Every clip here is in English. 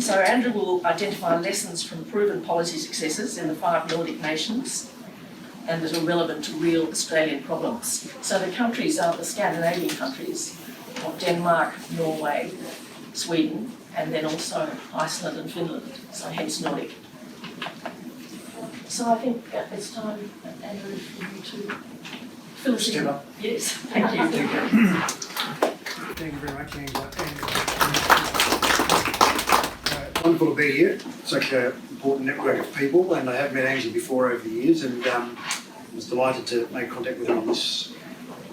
So Andrew will identify lessons from proven policy successes in the 5 Nordic nations and that are relevant to real Australian problems. So the countries are the Scandinavian countries of Denmark, Norway, Sweden, and then also Iceland and Finland, so hence Nordic. So I think it's time, Andrew, for you to fill us in. Yes, thank you. Thank you very much, Angela. Wonderful to be here. Such an important network of people, and I have met Angela before over the years, and was delighted to make contact with her on this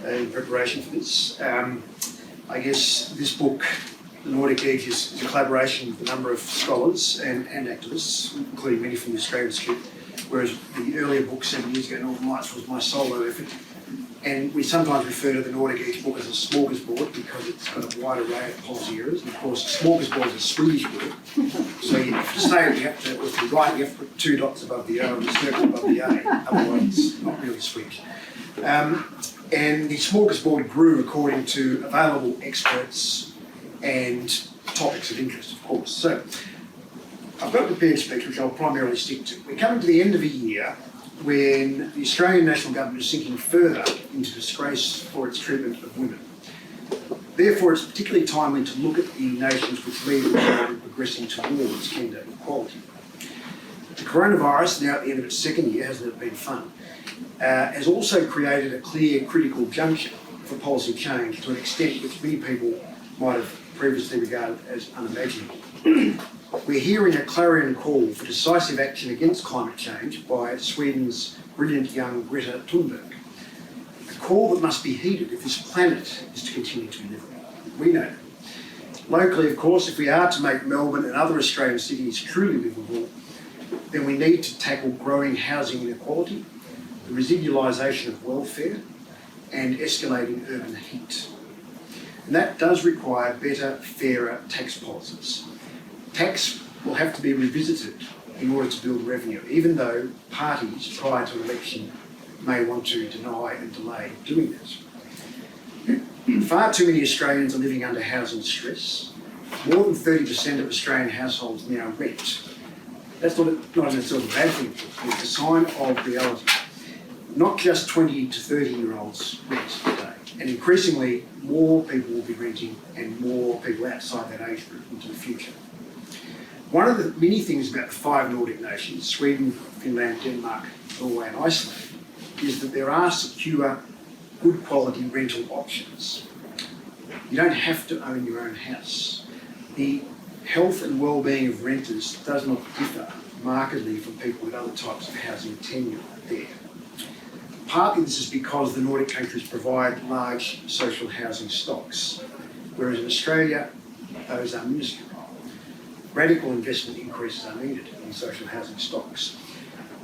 in preparation for this. I guess this book, The Nordic Age, is a collaboration with a number of scholars and activists, including many from the Australian Institute, whereas the earlier book 7 years ago, Northern Lights, was my solo effort. And we sometimes refer to the Nordic Age book as a smorgasbord because it's got a wide array of policy areas. And of course, smorgasbord is a Swedish word. So to say it, if you write, you have to put 2 dots above the O and a circle above the A. Otherwise, it's not really Swedish. And the smorgasbord grew according to available experts and topics of interest, of course. So I've got a prepared speech, which I'll primarily stick to. We're coming to the end of a year when the Australian National Government is sinking further into disgrace for its treatment of women. Therefore, it's particularly timely to look at the nations which lead the world in progressing towards gender equality. The coronavirus, now at the end of its 2nd year, hasn't it been fun, has also created a clear critical juncture for policy change to an extent which many people might have previously regarded as unimaginable. We're hearing a clarion call for decisive action against climate change by Sweden's brilliant young Greta Thunberg. A call that must be heeded if this planet is to continue to be livable. We know that. Locally, of course, if we are to make Melbourne and other Australian cities truly livable, then we need to tackle growing housing inequality, the residualisation of welfare, and escalating urban heat. And that does require better, fairer tax policies. Tax will have to be revisited in order to build revenue, even though parties prior to election may want to deny and delay doing that. Far too many Australians are living under housing stress. More than 30% of Australian households now rent. That's not necessarily a bad thing, it's a sign of reality. Not just 20 to 30-year-olds rent today, and increasingly more people will be renting and more people outside that age group into the future. One of the many things about the 5 Nordic nations, Sweden, Finland, Denmark, Norway and Iceland, is that there are secure, good quality rental options. You don't have to own your own house. The health and well-being of renters does not differ markedly from people with other types of housing tenure there. Partly this is because the Nordic countries provide large social housing stocks, whereas in Australia, those are minuscule. Radical investment increases are needed in social housing stocks.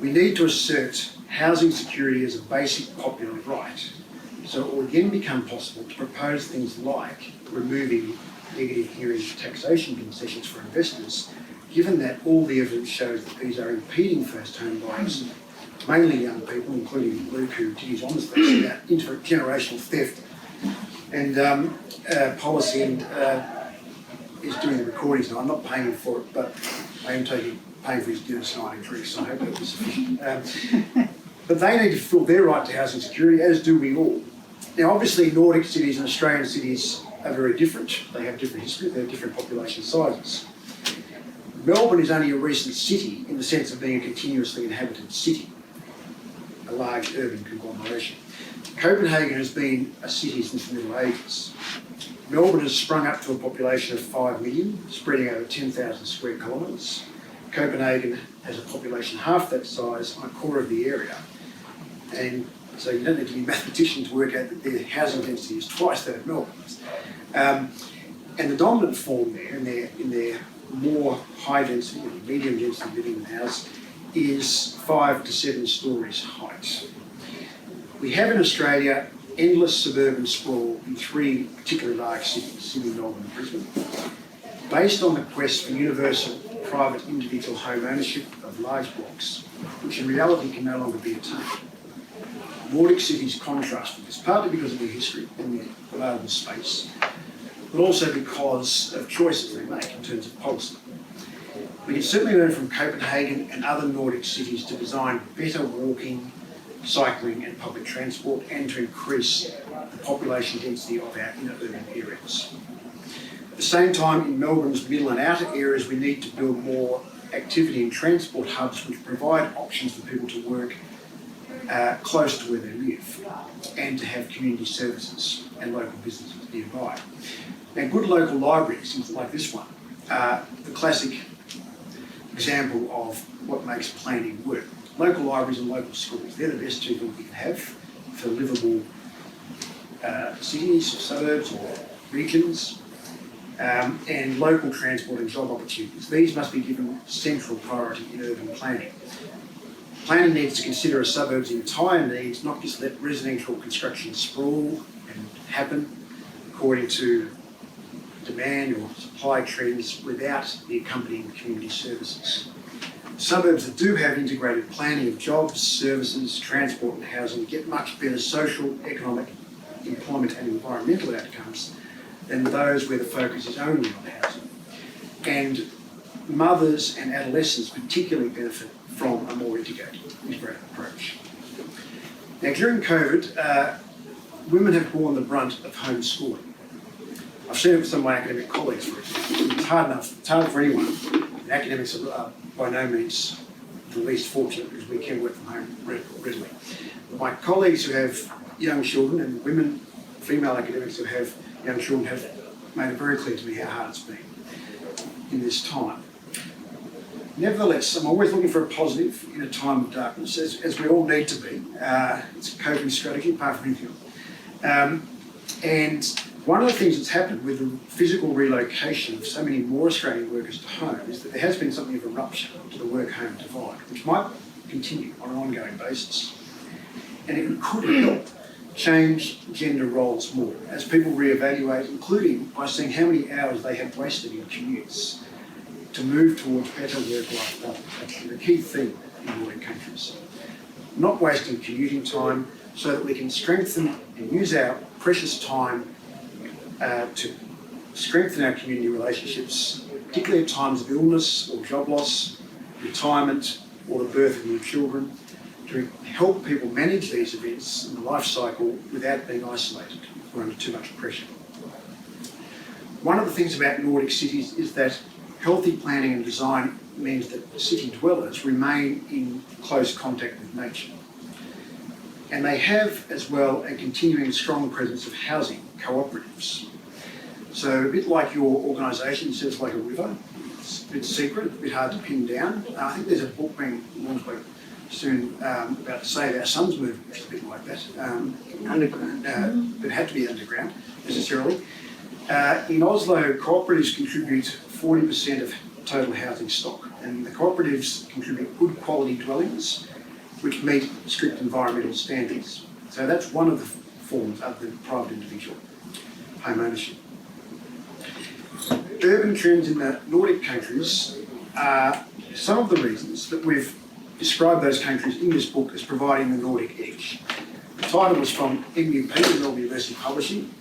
We need to assert housing security as a basic popular right, so it will again become possible to propose things like removing Egalitarian taxation concessions for investors, given that all the evidence shows that these are impeding first home buyers, mainly young people, including Luke, who did his honours thesis about intergenerational theft and policy and is doing the recordings now. I'm not paying him for it, but I am paying for his dinner tonight and drinks, so I hope that was sufficient. But they need to fulfil their right to housing security, as do we all. Now, obviously, Nordic cities and Australian cities are very different. They have different history, they have different population sizes. Melbourne is only a recent city in the sense of being a continuously inhabited city, a large urban conglomeration. Copenhagen has been a city since the Middle Ages. Melbourne has sprung up to a population of 5 million, spreading over 10,000 square kilometres. Copenhagen has a population half that size on a quarter of the area. And so you don't need to be a mathematician to work out that their housing density is twice that of Melbourne's. And the dominant form there, in their more high density and medium density living house, is 5 to 7 stories height. We have in Australia endless suburban sprawl in 3 particularly large cities, Sydney, Melbourne and Brisbane, based on the quest for universal private individual home ownership of large blocks, which in reality can no longer be attained. Nordic cities contrast with this, partly because of their history and their available space, but also because of choices they make in terms of policy. We can certainly learn from Copenhagen and other Nordic cities to design better walking, cycling and public transport, and to increase the population density of our inner urban areas. At the same time, in Melbourne's middle and outer areas, we need to build more activity and transport hubs which provide options for people to work close to where they live and to have community services and local businesses nearby. Now, good local libraries, like this one, are the classic example of what makes planning work. Local libraries and local schools, they're the best two things we can have for livable cities or suburbs or regions, and local transport and job opportunities. These must be given central priority in urban planning. Planning needs to consider a suburb's entire needs, not just let residential construction sprawl and happen according to demand or supply trends without the accompanying community services. Suburbs that do have integrated planning of jobs, services, transport and housing get much better social, economic, employment and environmental outcomes than those where the focus is only on housing. And mothers and adolescents particularly benefit from a more integrated approach. Now, during COVID, women have borne the brunt of homeschooling. I've seen it with some of my academic colleagues, for example. It's hard for anyone. And academics are by no means the least fortunate because we can work from home readily. But my colleagues who have young children and women, female academics who have young children have made it very clear to me how hard it's been in this time. Nevertheless, I'm always looking for a positive in a time of darkness, as we all need to be. It's a coping strategy, apart from anything else. And one of the things that's happened with the physical relocation of so many more Australian workers to home is that there has been something of a rupture to the work-home divide, which might continue on an ongoing basis. And it could help change gender roles more as people reevaluate, including by seeing how many hours they have wasted in commutes, to move towards better work-life balance. Actually, the key theme in Nordic countries. Not wasting commuting time so that we can strengthen and use our precious time to strengthen our community relationships, particularly at times of illness or job loss, retirement, or the birth of new children, to help people manage these events in the life cycle without being isolated or under too much pressure. One of the things about Nordic cities is that healthy planning and design means that city dwellers remain in close contact with nature. And they have, as well, a continuing strong presence of housing cooperatives. So a bit like your organisation, Says Like a River, it's a bit secret, a bit hard to pin down. I think there's a book being launched soon about to Save Our Sons movement, which is a bit like that. Underground. But it had to be underground, necessarily. In Oslo, cooperatives contribute 40% of total housing stock, and the cooperatives contribute good quality dwellings which meet strict environmental standards. So that's one of the forms of the private individual home ownership. Urban trends in the Nordic countries are some of the reasons that we've described those countries in this book as providing the Nordic edge. The title was from MUP, the Melbourne University Publishing.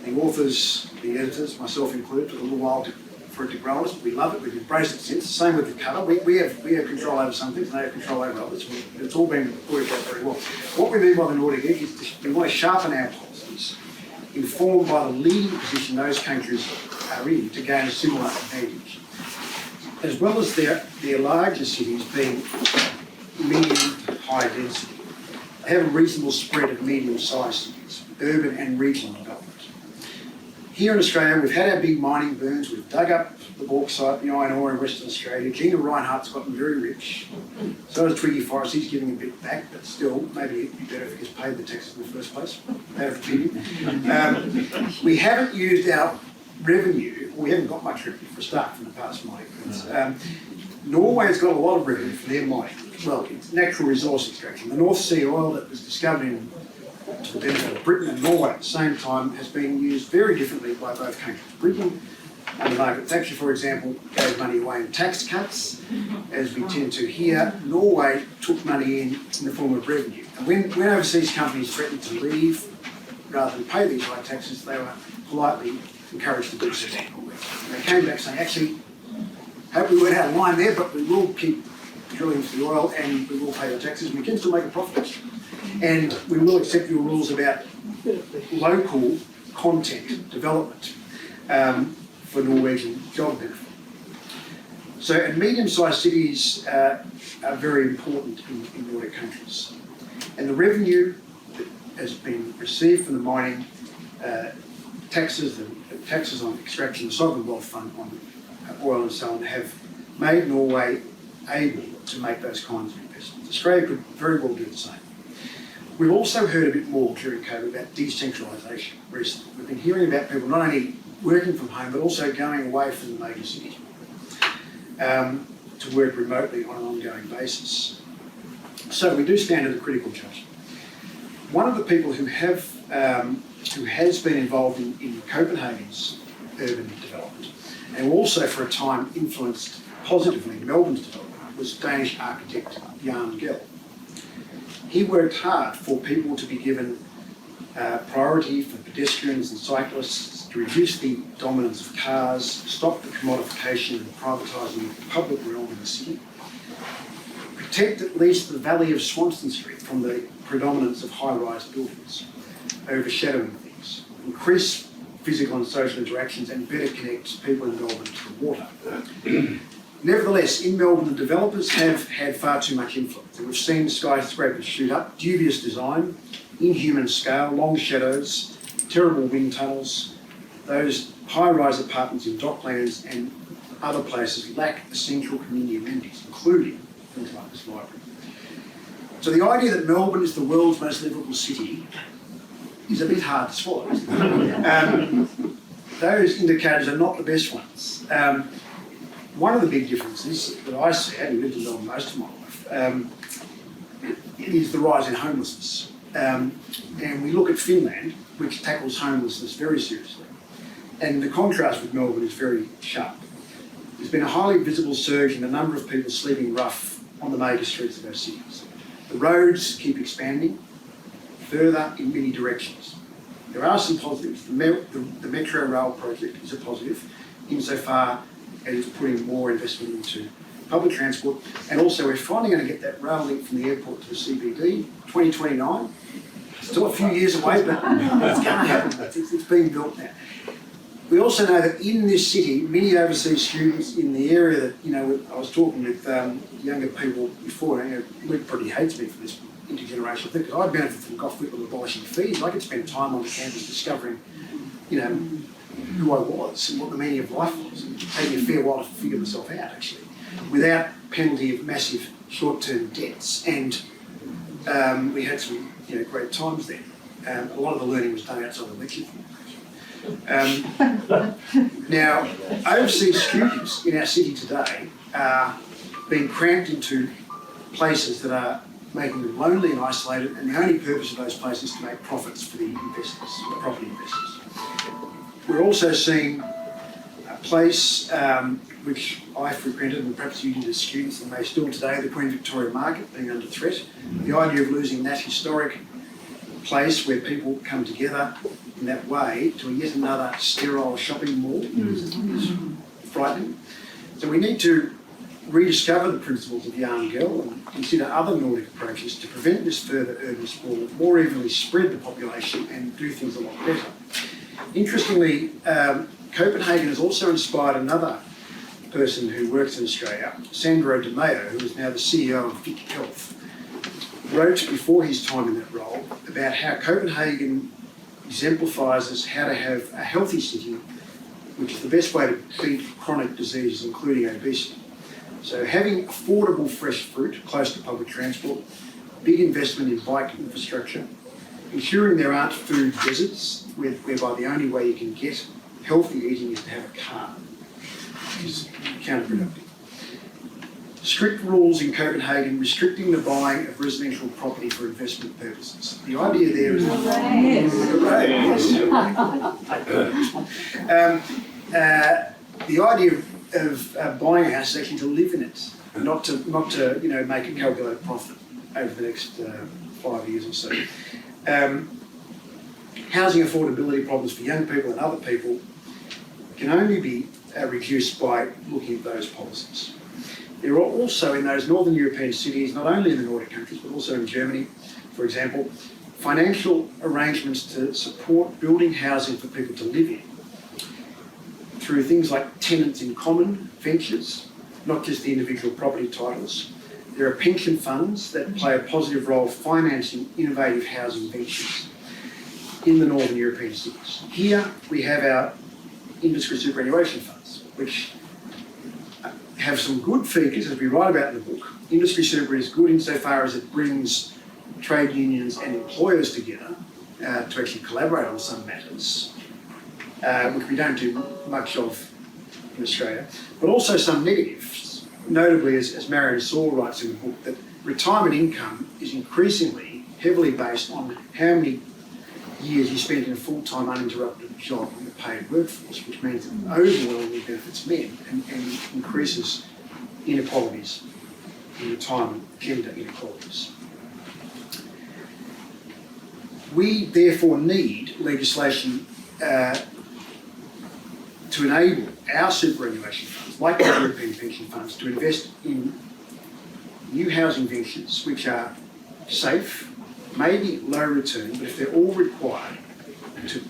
The authors, the editors, myself included, took a little while for it to grow on us. We love it, we've embraced it since. Same with the cover. We have control over some things and they have control over others. It's all been worked out very well. What we mean by the Nordic edge is we want to sharpen our policies, informed by the leading position those countries are in to gain a similar advantage, as well as their larger cities being medium to high density. They have a reasonable spread of medium-sized cities, urban and regional development. Here in Australia, we've had our big mining burns, we've dug up the bauxite, the iron ore in Western Australia. Gina Reinhardt's gotten very rich. So has Twiggy Forrest, he's giving a bit back, but still, maybe it'd be better if he gets paid the taxes in the first place. Out of opinion. We haven't used our revenue, we haven't got much revenue for a start from the past mining burns. Norway's got a lot of revenue for their mining. Well, it's natural resource extraction. The North Sea oil that was discovered to the benefit of Britain and Norway at the same time has been used very differently by both countries. Britain, under Margaret Thatcher, for example, gave money away in tax cuts, as we tend to here. Norway took money in the form of revenue. And when overseas companies threatened to leave rather than pay these high taxes, they were politely encouraged to do so. They came back saying, actually, hope we weren't out of line there, but we will keep drilling for the oil and we will pay our taxes and we can still make a profit. And we will accept your rules about local content development for Norwegian job benefit. So, and medium-sized cities are very important in Nordic countries. And the revenue that has been received from the mining, taxes on extraction, the sovereign wealth fund on oil and so on, have made Norway able to make those kinds of investments. Australia could very well do the same. We've also heard a bit more during COVID about decentralisation recently. We've been hearing about people not only working from home, but also going away from the major cities to work remotely on an ongoing basis. So we do stand at a critical junction. One of the people who has been involved in Copenhagen's urban development, and also for a time influenced positively Melbourne's development, was Danish architect Jan Gehl. He worked hard for people to be given priority for pedestrians and cyclists, to reduce the dominance of cars, stop the commodification and privatising of the public realm in the city, protect at least the valley of Swanston Street from the predominance of high-rise buildings, overshadowing things, increase physical and social interactions and better connect people in Melbourne to the water. Nevertheless, in Melbourne, the developers have had far too much influence. And we've seen skyscrapers shoot up, dubious design, inhuman scale, long shadows, terrible wind tunnels. Those high-rise apartments in Docklands and other places lack essential community amenities, including things like this library. So the idea that Melbourne is the world's most livable city is a bit hard to swallow, isn't it? Those indicators are not the best ones. One of the big differences that I see, having lived in Melbourne most of my life, is the rise in homelessness. And we look at Finland, which tackles homelessness very seriously. And the contrast with Melbourne is very sharp. There's been a highly visible surge in the number of people sleeping rough on the major streets of our cities. The roads keep expanding further in many directions. There are some positives. The Metro Rail project is a positive insofar as it's putting more investment into public transport, and also we're finally going to get that rail link from the airport to the CBD, 2029. Still a few years away, but it's going to happen. It's being built now. We also know that in this city, many overseas students in the area that, I was talking with younger people before, Luke probably hates me for this intergenerational thing, because I benefit from Gough Whitlam abolishing fees. I could spend time on the campus discovering, who I was and what the meaning of life was, and taking a fair while to figure myself out, actually, without penalty of massive short-term debts. And we had some great times there. A lot of the learning was done outside the lecture. Now, overseas students in our city today are being cramped into places that are making them lonely and isolated, and the only purpose of those places is to make profits for the investors, the property investors. We're also seeing a place which I frequented, and perhaps you did as students, and may still today, the Queen Victoria Market being under threat. The idea of losing that historic place where people come together in that way to yet another sterile shopping mall is frightening. So we need to rediscover the principles of Jan Gehl and consider other Nordic approaches to prevent this further urban sprawl, more evenly spread the population and do things a lot better. Interestingly, Copenhagen has also inspired another person who works in Australia, Sandro Di Maio, who is now the CEO of Vic Health, wrote before his time in that role about how Copenhagen exemplifies how to have a healthy city, which is the best way to beat chronic diseases, including obesity. So having affordable fresh fruit close to public transport, big investment in bike infrastructure, ensuring there aren't food deserts whereby the only way you can get healthy eating is to have a car, which is counterproductive. Strict rules in Copenhagen restricting the buying of residential property for investment purposes. The idea there is the idea of buying a house is actually to live in it, not to make a calculated profit over the next 5 years or so. Housing affordability problems for young people and other people can only be reduced by looking at those policies. There are also in those northern European cities, not only in the Nordic countries, but also in Germany, for example, financial arrangements to support building housing for people to live in through things like tenants in common ventures, not just the individual property titles. There are pension funds that play a positive role financing innovative housing ventures in the northern European cities. Here we have our industry superannuation funds, which have some good features, as we write about in the book. Industry super is good insofar as it brings trade unions and employers together to actually collaborate on some matters, which we don't do much of in Australia, but also some negatives. Notably, as Marion Saul writes in the book, that retirement income is increasingly heavily based on how many years you spend in a full-time uninterrupted job in a paid workforce, which means it overwhelmingly benefits men and increases inequalities in retirement, gender inequalities. We therefore need legislation to enable our superannuation funds, like the European pension funds, to invest in new housing ventures which are safe, maybe low return, but if they're all required to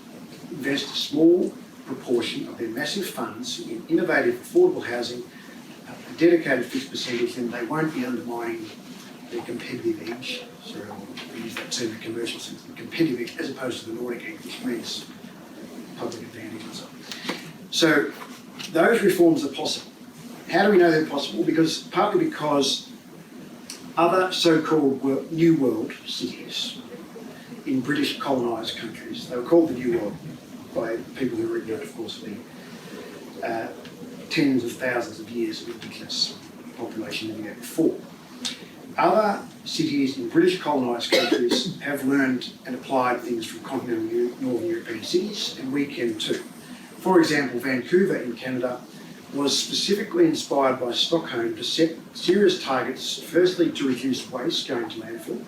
invest a small proportion of their massive funds in innovative, affordable housing, a dedicated fixed percentage, then they won't be undermining their competitive edge. Sorry, I'll use that term in a commercial sense, the competitive edge, as opposed to the Nordic edge, which means public advantage and so on. So those reforms are possible. How do we know they're possible? Partly because other so-called New World cities in British colonised countries, they were called the New World by people who read, of course, the tens of thousands of years of ridiculous population living there before. Other cities in British colonised countries have learned and applied things from continental northern European cities, and we can too. For example, Vancouver in Canada was specifically inspired by Stockholm to set serious targets, firstly to reduce waste going to landfill,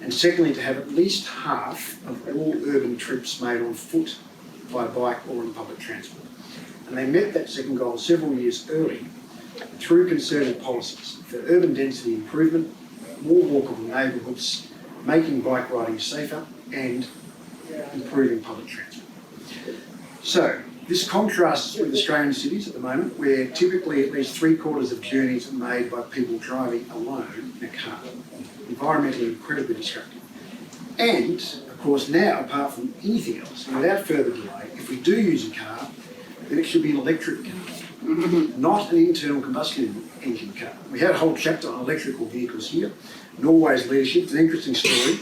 and secondly to have at least half of all urban trips made on foot, by bike or on public transport. And they met that second goal several years early through concerted policies for urban density improvement, more walkable neighbourhoods, making bike riding safer and improving public transport. So, this contrasts with Australian cities at the moment, where typically at least 3/4 of journeys are made by people driving alone in a car. Environmentally incredibly destructive. And, of course, now, apart from anything else, and without further delay, if we do use a car, then it should be an electric car, not an internal combustion engine car. We had a whole chapter on electrical vehicles here. Norway's leadership, it's an interesting story.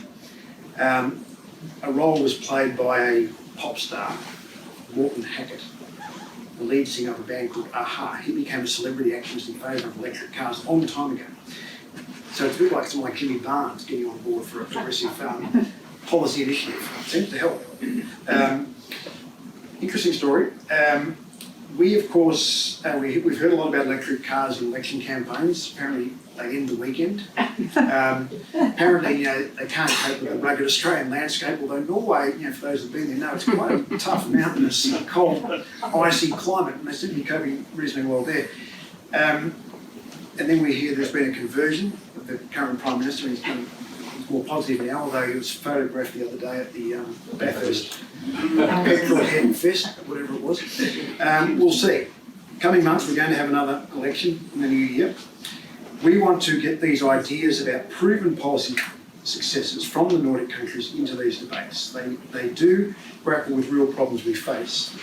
A role was played by a pop star, Morton Hackett, the lead singer of a band called Aha. He became a celebrity activist in favour of electric cars a long time ago. So it's a bit like someone like Jimmy Barnes getting on board for a progressive policy initiative. It seems to help. Interesting story. We, of course, we've heard a lot about electric cars in election campaigns. Apparently, they end the weekend. Apparently, they can't cope with the rugged Australian landscape, although Norway, for those who've been there, know it's quite a tough, mountainous, cold, icy climate, and they seem to be coping reasonably well there. And then we hear there's been a conversion of the current Prime Minister. He's more positive now, although he was photographed the other day at the Bathurst Electoral Head Fest, whatever it was. We'll see. Coming months, we're going to have another election in the new year. We want to get these ideas about proven policy successes from the Nordic countries into these debates. They do grapple with real problems we face.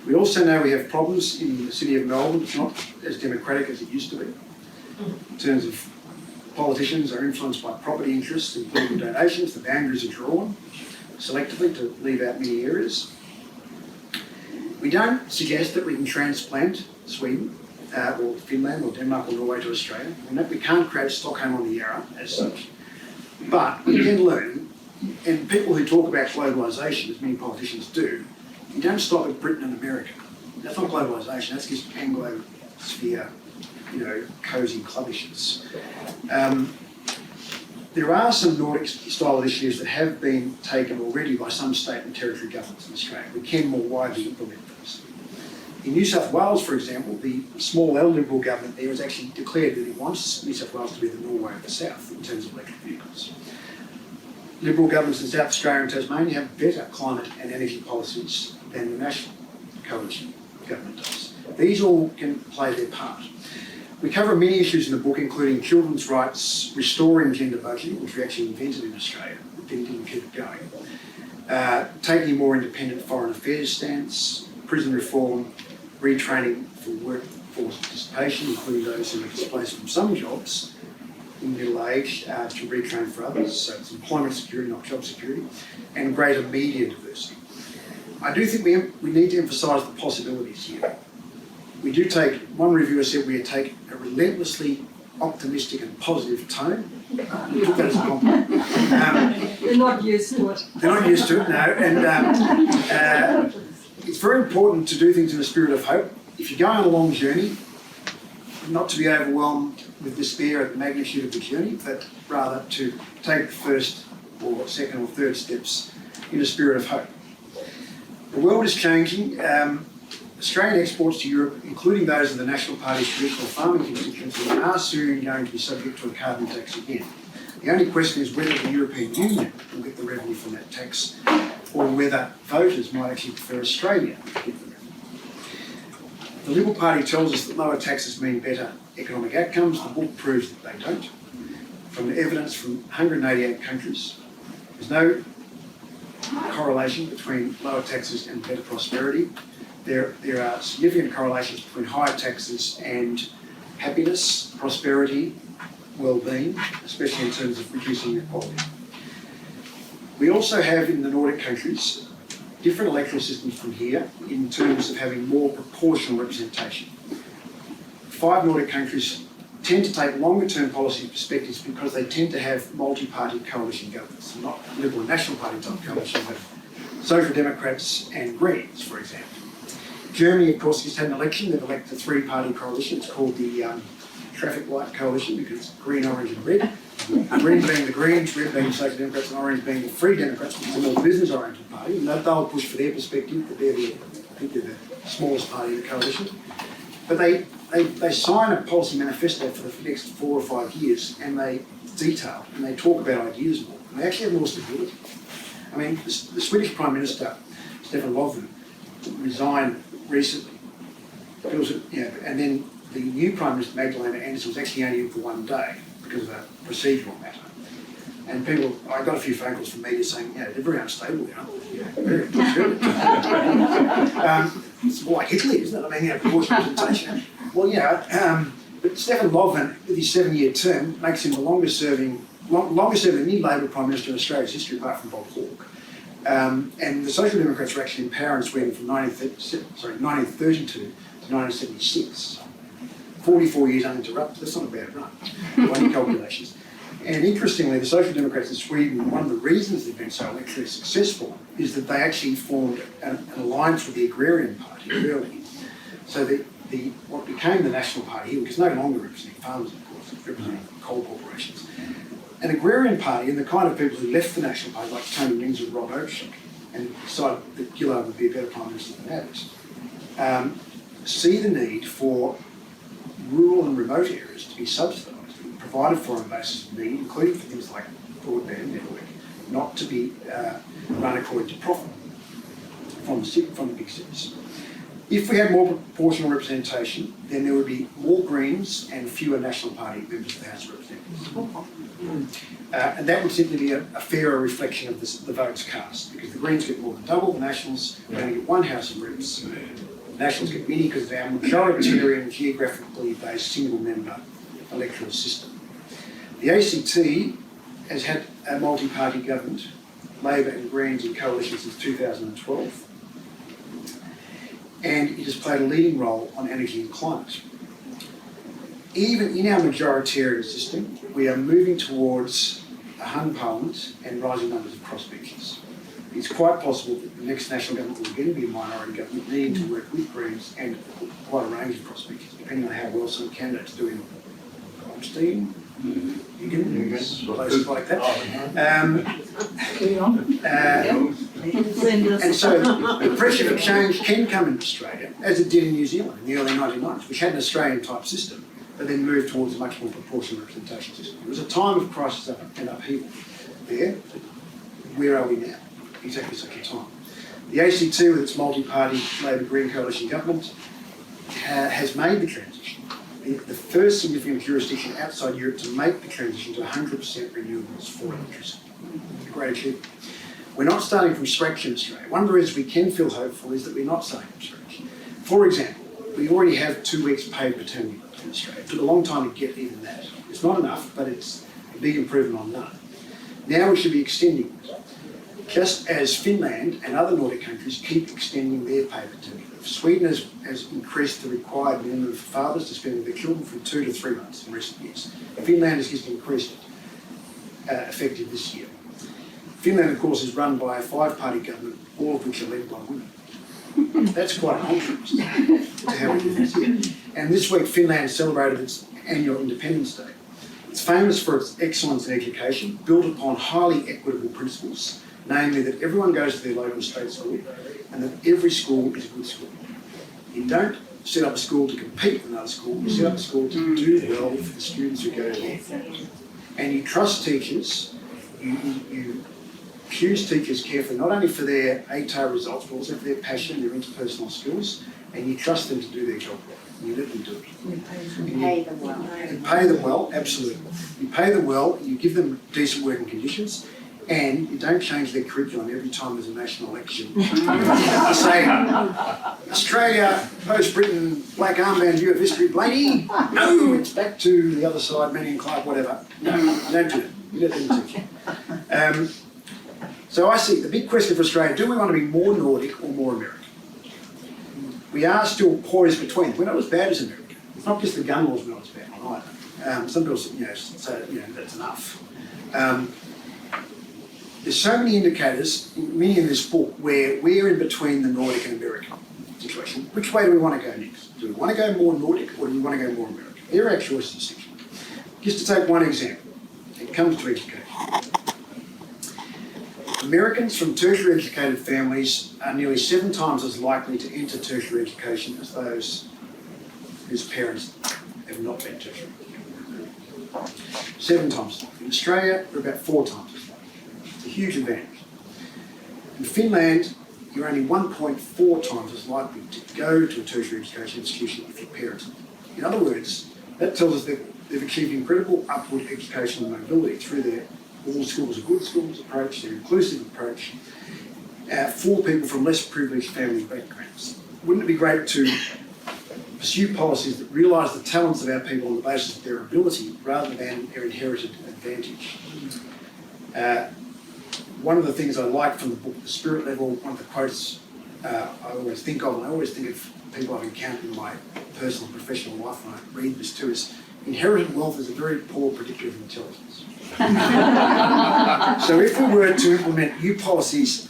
We also know we have problems in the city of Melbourne. It's not as democratic as it used to be in terms of politicians are influenced by property interests and political donations. The boundaries are drawn selectively to leave out many areas. We don't suggest that we can transplant Sweden or Finland or Denmark or Norway to Australia. We can't create Stockholm on the Yarra as such. But we can learn, and people who talk about globalisation, as many politicians do, you don't stop at Britain and America. That's not globalisation, that's just Anglo-sphere, cosy clubbishness. There are some Nordic-style initiatives that have been taken already by some state and territory governments in Australia. We can more widely implement those. In New South Wales, for example, the small L Liberal government there has actually declared that it wants New South Wales to be the Norway of the South in terms of electric vehicles. Liberal governments in South Australia and Tasmania have better climate and energy policies than the National Coalition government does. These all can play their part. We cover many issues in the book, including children's rights, restoring gender budgeting, which we actually invented in Australia, but didn't keep it going, taking a more independent foreign affairs stance, prison reform, retraining for workforce participation, including those who are displaced from some jobs in middle age to retrain for others, so it's employment security, not job security, and greater media diversity. I do think we need to emphasise the possibilities here. We do take, one reviewer said we take a relentlessly optimistic and positive tone. We took that as a compliment. They're not used to it. They're not used to it, no. And it's very important to do things in a spirit of hope. If you're going on a long journey, not to be overwhelmed with despair at the magnitude of the journey, but rather to take the first or second or third steps in a spirit of hope. The world is changing. Australian exports to Europe, including those of the National Party's traditional farming constituency, are soon going to be subject to a carbon tax again. The only question is whether the European Union will get the revenue from that tax, or whether voters might actually prefer Australia to get the revenue. The Liberal Party tells us that lower taxes mean better economic outcomes. The book proves that they don't. From the evidence from 188 countries, there's no correlation between lower taxes and better prosperity. There are significant correlations between higher taxes and happiness, prosperity, well-being, especially in terms of reducing inequality. We also have in the Nordic countries different electoral systems from here in terms of having more proportional representation. 5 Nordic countries tend to take longer-term policy perspectives because they tend to have multi-party coalition governments, not Liberal and National Party type coalition, but Social Democrats and Greens, for example. Germany, of course, just had an election. They've elected a 3-party coalition. It's called the Traffic Light Coalition because it's green, orange and red. Green being the Greens, red being the Social Democrats and orange being the Free Democrats, which is a more business-oriented party. And they'll push for their perspective, but I think they're the smallest party in the coalition. But they sign a policy manifesto for the next 4 or 5 years and they detail and they talk about ideas more. And they actually have more stability. I mean, the Swedish Prime Minister, Stefan Löfven, resigned recently, and then the new Prime Minister, Magdalena Andersson, was actually only in for 1 day because of a procedural matter. And I got a few phone calls from media saying, they're very unstable, very conservative. It's more like Italy, isn't it? I mean, proportional representation. Well, but Stefan Löfven, with his 7-year term, makes him the longest serving new Labor Prime Minister in Australia's history, apart from Bob Hawke. And the Social Democrats were actually in power in Sweden from 1932 to 1976. 44 years uninterrupted. That's not a bad run by any calculations. And interestingly, the Social Democrats in Sweden, one of the reasons they've been so electorally successful is that they actually formed an alliance with the Agrarian Party early. So what became the National Party here, which is no longer representing farmers, of course, it's representing coal corporations. An Agrarian Party and the kind of people who left the National Party, like Tony Rings or Rob Oakeshott, and decided that Gillard would be a better Prime Minister than Abbott, see the need for rural and remote areas to be subsidised, provided for on the basis of need, including for things like broadband network, not to be run according to profit from the big cities. If we had more proportional representation, then there would be more Greens and fewer National Party members of the House of Representatives. And that would simply be a fairer reflection of the votes cast, because the Greens get more than double, the Nationals only get 1 House of Reps. The Nationals get many because they are majoritarian, geographically based, single-member electoral system. The ACT has had a multi-party government, Labor and Greens in coalition since 2012. And it has played a leading role on energy and climate. Even in our majoritarian system, we are moving towards a hung parliament and rising numbers of crossbenchers. It's quite possible that the next national government will again be a minority government, needing to work with Greens and quite a range of crossbenchers, depending on how well some candidates do in Goldstein, Higgins, places like that. And so the pressure for change can come in Australia, as it did in New Zealand in the early 1990s, which had an Australian-type system, but then moved towards a much more proportional representation system. It was a time of crisis and upheaval there. Where are we now? Exactly such a time. The ACT, with its multi-party Labor-Green coalition government, has made the transition. The first significant jurisdiction outside Europe to make the transition to 100% renewables for electricity. A great achievement. We're not starting from scratch in Australia. One of the reasons we can feel hopeful is that we're not starting from scratch. For example, we already have 2 weeks paid paternity leave in Australia. It took a long time to get even that. It's not enough, but it's a big improvement on none. Now we should be extending it, just as Finland and other Nordic countries keep extending their paid paternity leave. Sweden has increased the required minimum for fathers to spend with their children from 2 to 3 months in recent years. Finland has just increased it, effective this year. Finland, of course, is run by a 5-party government, all of which are led by women. That's quite a contrast to how we do this here. And this week, Finland celebrated its annual Independence Day. It's famous for its excellence in education, built upon highly equitable principles, namely that everyone goes to their local state school and that every school is a good school. You don't set up a school to compete with another school, you set up a school to do well for the students who go there. And you trust teachers, you choose teachers carefully, not only for their ATAR results, but also for their passion, their interpersonal skills, and you trust them to do their job well. You let them do it. You pay them well. You pay them well, absolutely. You pay them well, you give them decent working conditions, and you don't change their curriculum every time there's a national election. You say, Australia, post-Britain, black armband, view of history, Blaney. No, it's back to the other side, Manning, Clark, whatever. No, you don't do it. You let them teach it. So I see the big question for Australia, do we want to be more Nordic or more American? We are still poised between them. We're not as bad as America. It's not just the gun laws we're not as bad on either. Some people say, that's enough. There's so many indicators, many in this book, where we're in between the Nordic and American situation. Which way do we want to go next? Do we want to go more Nordic or do we want to go more American? There are our choices, essentially. Just to take one example, it comes to education. Americans from tertiary educated families are nearly 7 times as likely to enter tertiary education as those whose parents have not been tertiary educated. 7 times. In Australia, we're about 4 times as likely. It's a huge advantage. In Finland, you're only 1.4 times as likely to go to a tertiary education institution if your parents are. In other words, that tells us that they've achieved incredible upward educational mobility through their all schools are good schools approach, their inclusive approach, for people from less privileged family backgrounds. Wouldn't it be great to pursue policies that realise the talents of our people on the basis of their ability rather than their inherited advantage? One of the things I like from the book, The Spirit Level, one of the quotes I always think of, and I always think of people I've encountered in my personal and professional life when I read this too, is inherited wealth is a very poor predictor of intelligence. So if we were to implement new policies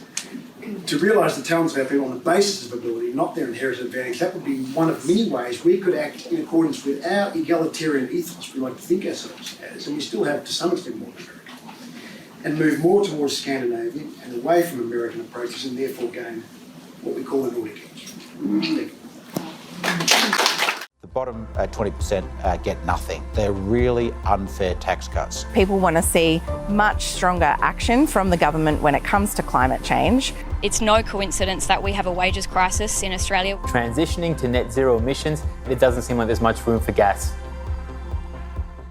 to realise the talents of our people on the basis of ability, not their inherited advantage, that would be one of many ways we could act in accordance with our egalitarian ethos we like to think ourselves as, and we still have to some extent more American, and move more towards Scandinavian and away from American approaches and therefore gain what we call the Nordic edge. The bottom 20% get nothing. They're really unfair tax cuts. People want to see much stronger action from the government when it comes to climate change. It's no coincidence that we have a wages crisis in Australia. Transitioning to net zero emissions, it doesn't seem like there's much room for gas.